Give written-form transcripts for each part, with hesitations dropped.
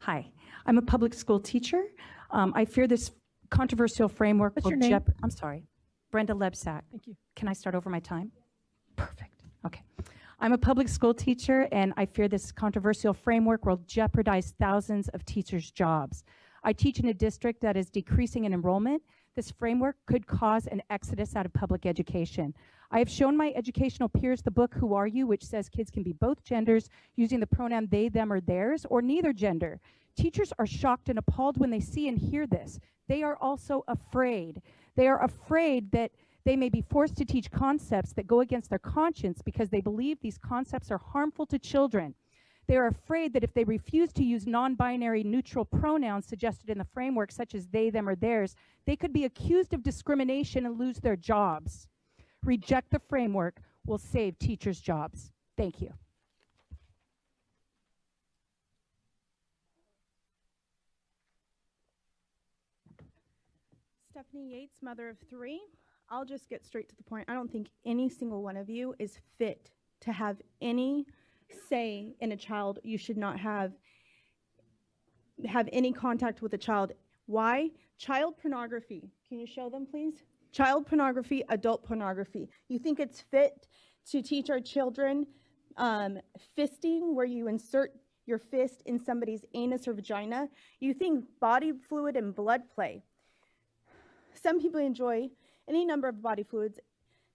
Hi, I'm a public school teacher. I fear this controversial framework What's will your name? I'm sorry, Brenda Lebsack. Thank you. Can I start over my time? Perfect. Okay. I'm a public school teacher, and I fear this controversial framework will jeopardize thousands of teachers' jobs. I teach in a district that is decreasing in enrollment. This framework could cause an exodus out of public education. I have shown my educational peers the book Who Are You?, which says kids can be both genders using the pronoun they, them, or theirs, or neither gender. Teachers are shocked and appalled when they see and hear this. They are also afraid. They are afraid that they may be forced to teach concepts that go against their conscience because they believe these concepts are harmful to children. They are afraid that if they refuse to use non-binary neutral pronouns suggested in the framework, such as they, them, or theirs, they could be accused of discrimination and lose their jobs. Reject the framework will save teachers' jobs. Thank you. Stephanie Yates, mother of 3. I'll just get straight to the point. I don't think any single one of you is fit to have any say in a child. You should not have any contact with a child. Why? Child pornography. Can you show them, please? Child pornography, adult pornography. You think it's fit to teach our children fisting, where you insert your fist in somebody's anus or vagina? You think body fluid and blood play. Some people enjoy any number of body fluids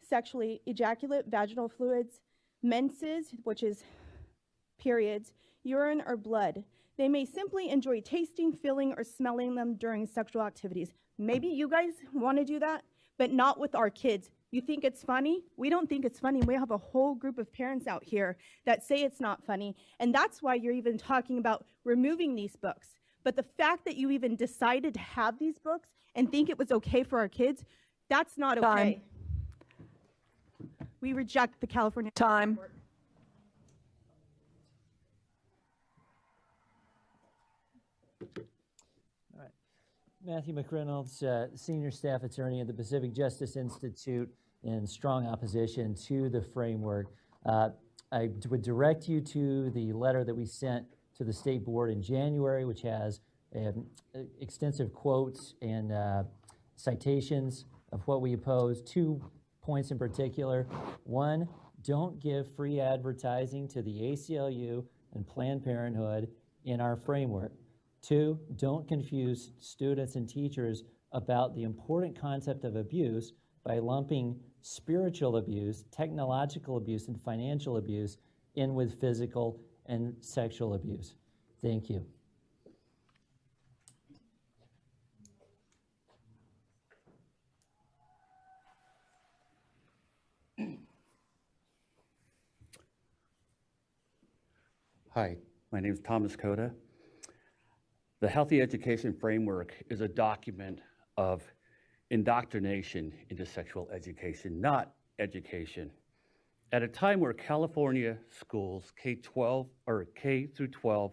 sexually: ejaculate, vaginal fluids, menses, which is periods, urine, or blood. They may simply enjoy tasting, feeling, or smelling them during sexual activities. Maybe you guys want to do that, but not with our kids. You think it's funny? We don't think it's funny. We have a whole group of parents out here that say it's not funny, and that's why you're even talking about removing these books. But the fact that you even decided to have these books and think it was okay for our kids, that's not okay. Time. We reject the California Time. Court. All right. Matthew McReynolds, Senior Staff Attorney at the Pacific Justice Institute, in strong opposition to the framework. I would direct you to the letter that we sent to the State Board in January, which has extensive quotes and citations of what we oppose. 2 points in particular. 1, don't give free advertising to the ACLU and Planned Parenthood in our framework. 2, don't confuse students and teachers about the important concept of abuse by lumping spiritual abuse, technological abuse, and financial abuse in with physical and sexual abuse. Thank you. Hi, my name is Thomas Coda. The Healthy Education Framework is a document of indoctrination into sexual education, not education. At a time where California schools, K-12 or K through 12,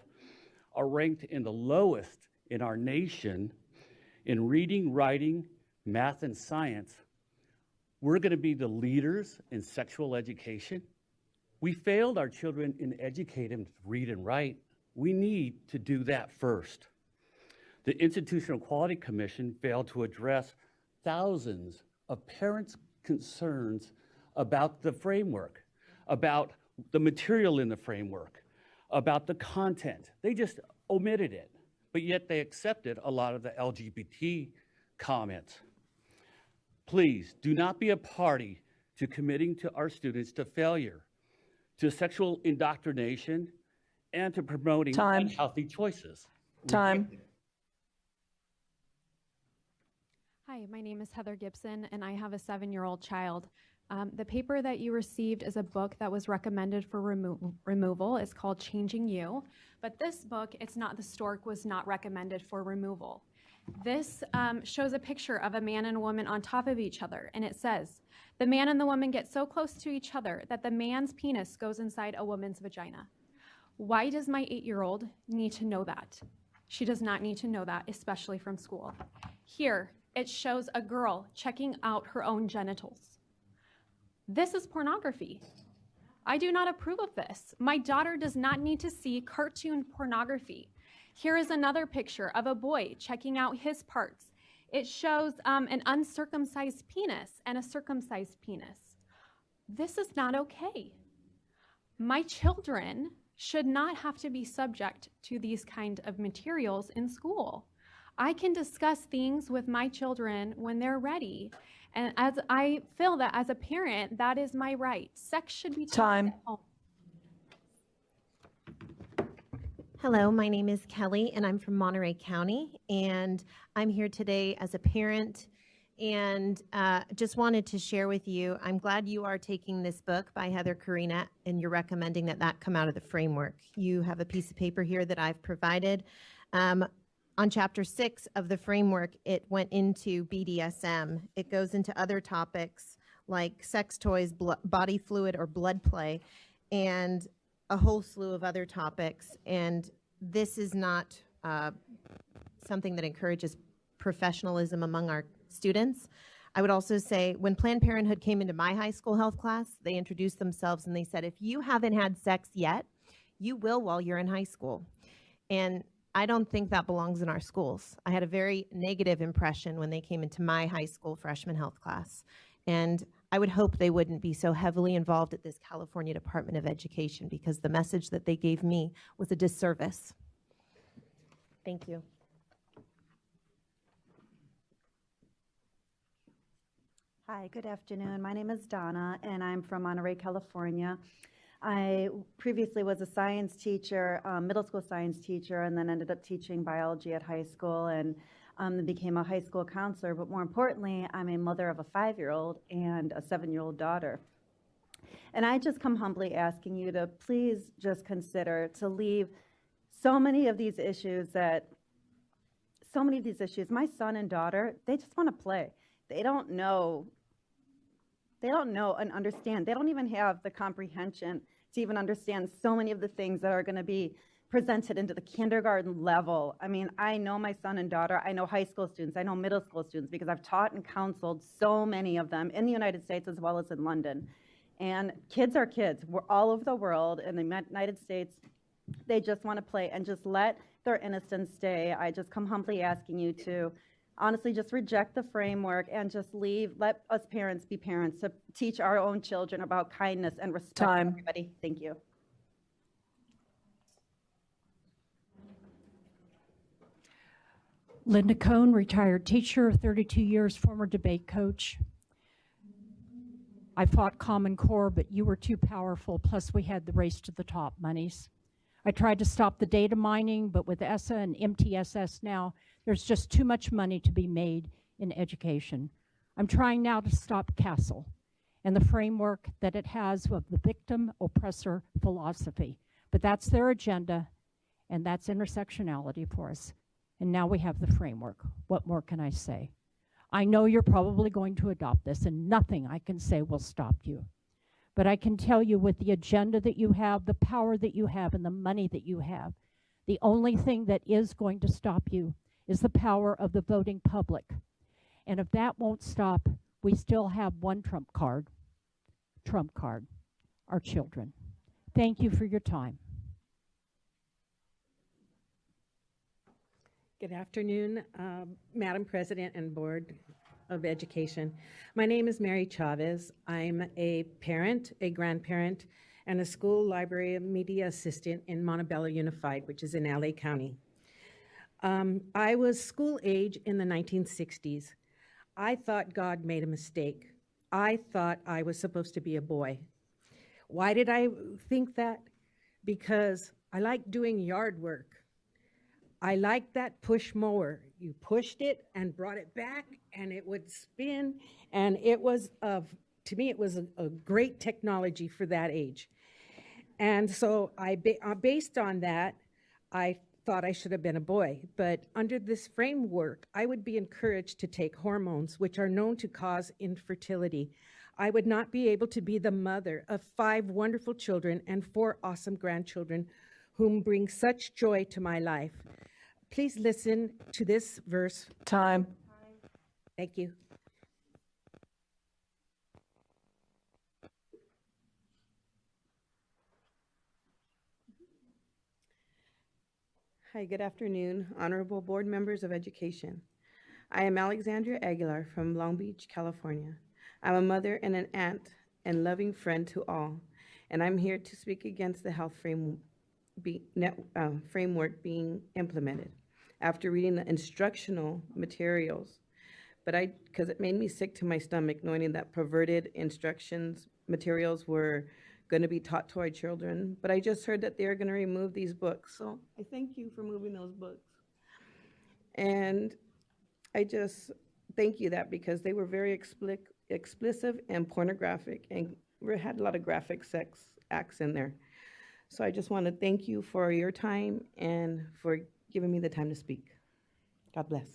are ranked in the lowest in our nation in reading, writing, math, and science, we're going to be the leaders in sexual education. We failed our children in educating them to read and write. We need to do that first. The Institutional Quality Commission failed to address thousands of parents' concerns about the framework, about the material in the framework, about the content. They just omitted it, but yet they accepted a lot of the LGBT comments. Please do not be a party to committing to our students to failure, to sexual indoctrination, and to promoting unhealthy choices. Time. Hi, my name is Heather Gibson, and I have a 7-year-old child. The paper that you received is a book that was recommended for removal. It's called Changing You. But this book, the stork was not recommended for removal. This shows a picture of a man and a woman on top of each other, and it says, the man and the woman get so close to each other that the man's penis goes inside a woman's vagina. Why does my 8-year-old need to know that? She does not need to know that, especially from school. Here, it shows a girl checking out her own genitals. This is pornography. I do not approve of this. My daughter does not need to see cartoon pornography. Here is another picture of a boy checking out his parts. It shows an uncircumcised penis and a circumcised penis. This is not okay. My children should not have to be subject to these kind of materials in school. I can discuss things with my children when they're ready. And as I feel that as a parent, that is my right. Sex should be taught at home. Hello, my name is Kelly, and I'm from Monterey County, and I'm here today as a parent, and just wanted to share with you, I'm glad you are taking this book by Heather Karina, and you're recommending that that come out of the framework. You have a piece of paper here that I've provided. On chapter 6 of the framework, it went into BDSM. It goes into other topics like sex toys, body fluid, or blood play, and a whole slew of other topics, and this is not something that encourages professionalism among our students. I would also say when Planned Parenthood came into my high school health class, they introduced themselves and they said, if you haven't had sex yet, you will while you're in high school. And I don't think that belongs in our schools. I had a very negative impression when they came into my high school freshman health class. And I would hope they wouldn't be so heavily involved at this California Department of Education, because the message that they gave me was a disservice. Thank you. Hi, good afternoon. My name is Donna, and I'm from Monterey, California. I previously was a science teacher, middle school science teacher, and then ended up teaching biology at high school, and became a high school counselor. But more importantly, I'm a mother of a 5-year-old and a 7-year-old daughter. And I just come humbly asking you to please just consider to leave so many of these issues, my son and daughter, they just want to play. They don't know and understand. They don't even have the comprehension to even understand so many of the things that are going to be presented into the kindergarten level. I mean, I know my son and daughter, I know high school students, I know middle school students, because I've taught and counseled so many of them in the United States as well as in London. And kids are kids. We're all over the world. In the United States, they just want to play and just let their innocence stay. I just come humbly asking you to honestly just reject the framework and just let us parents be parents, to teach our own children about kindness and respect for everybody. Thank you. Linda Cohn, retired teacher, 32 years, former debate coach. I fought Common Core, but you were too powerful, plus we had the race to the top monies. I tried to stop the data mining, but with ESSA and MTSS now, there's just too much money to be made in education. I'm trying now to stop CASEL and the framework that it has of the victim-oppressor philosophy. But that's their agenda, and that's intersectionality for us. And now we have the framework. What more can I say? I know you're probably going to adopt this, and nothing I can say will stop you. But I can tell you, with the agenda that you have, the power that you have, and the money that you have, the only thing that is going to stop you is the power of the voting public. And if that won't stop, we still have one trump card, our children. Thank you for your time. Good afternoon, Madam President and Board of Education. My name is Mary Chavez. I'm a parent, a grandparent, and a school library media assistant in Montebello Unified, which is in LA County. I was school age in the 1960s. I thought God made a mistake. I thought I was supposed to be a boy. Why did I think that? Because I like doing yard work. I liked that push mower. You pushed it and brought it back, and it would spin, and it was, to me, it was a great technology for that age. And so based on that, I thought I should have been a boy. But under this framework, I would be encouraged to take hormones, which are known to cause infertility. I would not be able to be the mother of 5 wonderful children and 4 awesome grandchildren whom bring such joy to my life. Please listen to this verse. Time. Thank you. Hi, good afternoon, honorable board members of education. I am Alexandria Aguilar from Long Beach, California. I'm a mother and an aunt and loving friend to all, and I'm here to speak against the health framework being implemented after reading the instructional materials. But because it made me sick to my stomach knowing that perverted instructions materials were going to be taught to our children. But I just heard that they're going to remove these books. So I thank you for moving those books. And I just thank you that because they were very explicit and pornographic and had a lot of graphic sex acts in there. So I just want to thank you for your time and for giving me the time to speak. God bless.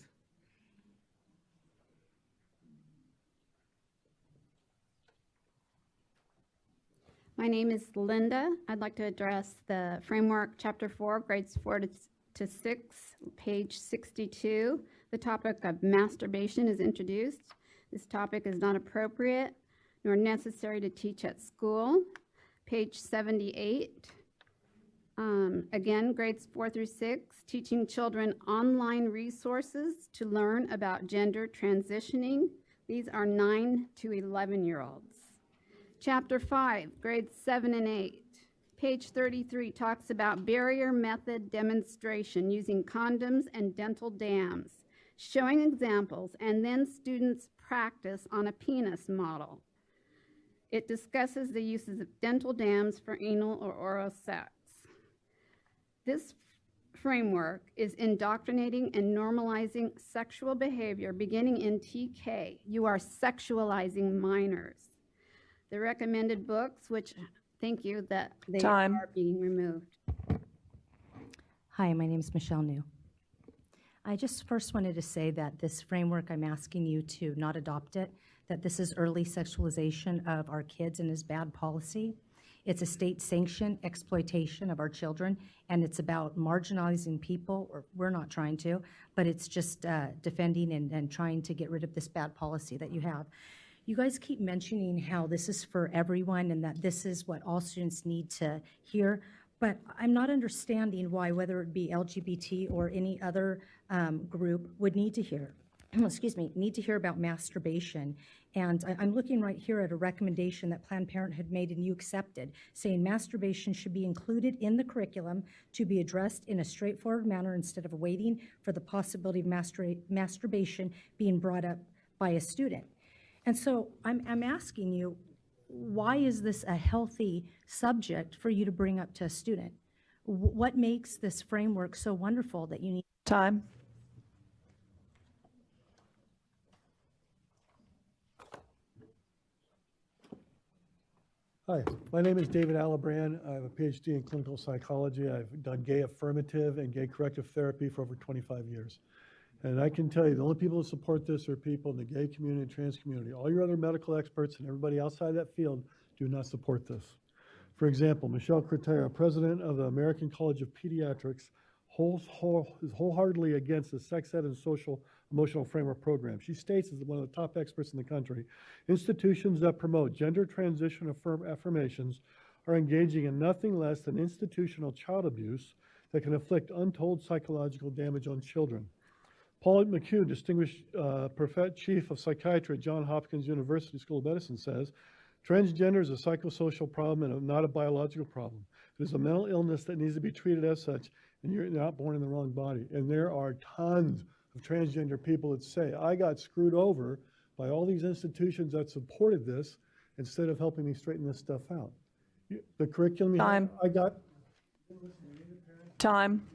My name is Linda. I'd like to address the framework, Chapter 4, grades 4 to 6, page 62. The topic of masturbation is introduced. This topic is not appropriate nor necessary to teach at school. Page 78. Again, grades 4 through 6, teaching children online resources to learn about gender transitioning. These are 9 to 11-year-olds. Chapter 5, grades 7 and 8. Page 33 talks about barrier method demonstration using condoms and dental dams, showing examples, and then students practice on a penis model. It discusses the uses of dental dams for anal or oral sex. This framework is indoctrinating and normalizing sexual behavior beginning in TK. You are sexualizing minors. The recommended books, which, thank you, that they are being removed. Hi, my name is Michelle New. I just first wanted to say that this framework, I'm asking you to not adopt it, that this is early sexualization of our kids and is bad policy. It's a state-sanctioned exploitation of our children, and it's about marginalizing people, or we're not trying to, but it's just defending and trying to get rid of this bad policy that you have. You guys keep mentioning how this is for everyone and that this is what all students need to hear, but I'm not understanding why, whether it be LGBT or any other group, would need to hear, need to hear about masturbation. And I'm looking right here at a recommendation that Planned Parenthood made and you accepted, saying masturbation should be included in the curriculum to be addressed in a straightforward manner instead of waiting for the possibility of masturbation being brought up by a student. And so I'm asking you, why is this a healthy subject for you to bring up to a student? What makes this framework so wonderful that you need? Time. Hi, my name is David Alabrand. I have a PhD in clinical psychology. I've done gay affirmative and gay corrective therapy for over 25 years. And I can tell you, the only people who support this are people in the gay community and trans community. All your other medical experts and everybody outside that field do not support this. For example, Michelle Cretera, president of the American College of Pediatrics, is wholeheartedly against the sex ed and social emotional framework program. She states, as one of the top experts in the country, institutions that promote gender transition affirmations are engaging in nothing less than institutional child abuse that can inflict untold psychological damage on children. Paul McHugh, distinguished chief of psychiatry at Johns Hopkins University School of Medicine, says, transgender is a psychosocial problem and not a biological problem. It is a mental illness that needs to be treated as such, and you're not born in the wrong body. And there are tons of transgender people that say, I got screwed over by all these institutions that supported this instead of helping me straighten this stuff out. The curriculum, Time. I got. Time.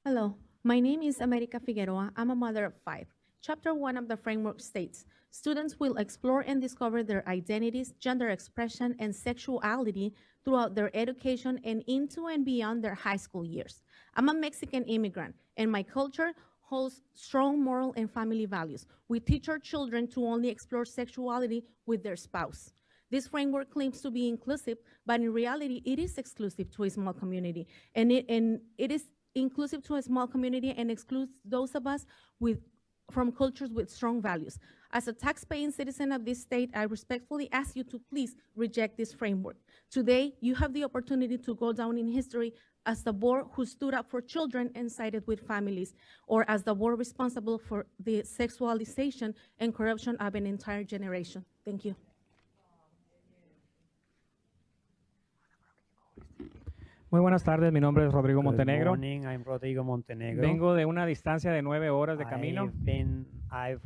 Hello, my name is America Figueroa. I'm a mother of 5. Chapter 1 of the framework states, students will explore and discover their identities, gender expression, and sexuality throughout their education and into and beyond their high school years. I'm a Mexican immigrant, and my culture holds strong moral and family values. We teach our children to only explore sexuality with their spouse. This framework claims to be inclusive, but in reality, it is exclusive to a small community, and it is inclusive to a small community and excludes those of us with from cultures with strong values. As a tax-paying citizen of this state, I respectfully ask you to please reject this framework. Today, you have the opportunity to go down in history as the board who stood up for children and sided with families, or as the board responsible for the sexualization and corruption of an entire generation. Thank you. Muy buenas tardes, mi nombre es Rodrigo Good Montenegro. morning, I'm Rodrigo Montenegro. Vengo de una distancia de 9 horas de camino, I've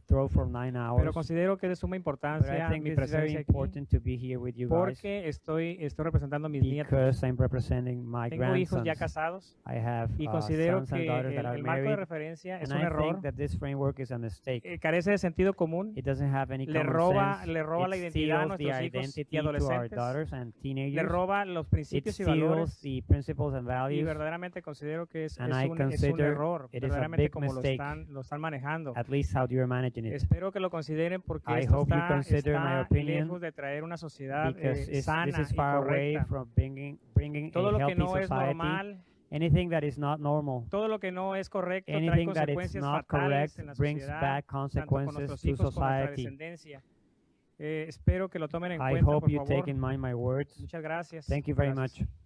drove for 9 hours. pero considero que es de suma But I importancia think mi it's very presencia aquí important to be here with you guys porque estoy representando a mis nietos. because I'm representing my Tengo hijos grandsons. ya casados I have y considero sons and que daughters that are el marco de married, referencia es and un I error. think that this framework is a mistake. Carece de sentido común, It doesn't have any le common roba sense. la It identidad a steals the nuestros hijos identity y to our adolescentes, daughters and le teenagers. roba los It principios y steals valores the principles and y values, verdaderamente considero que es and I un consider error, it is a verdaderamente big como mistake, lo están manejando. at least how you're managing it. Espero que lo consideren porque I esto hope you está consider my opinion lejos de traer una sociedad because this sana is y far away correcta. from bringing Todo a lo que healthy no es society. normal, Anything that is not normal, todo lo que no es correcto trae anything that is consecuencias not fatales correct en la brings sociedad, bad tanto con consequences nuestros to hijos como nuestra society. descendencia. Espero que lo tomen en I cuenta, hope por you favor. take in mind my words. Muchas gracias. Thank you very Gracias. much.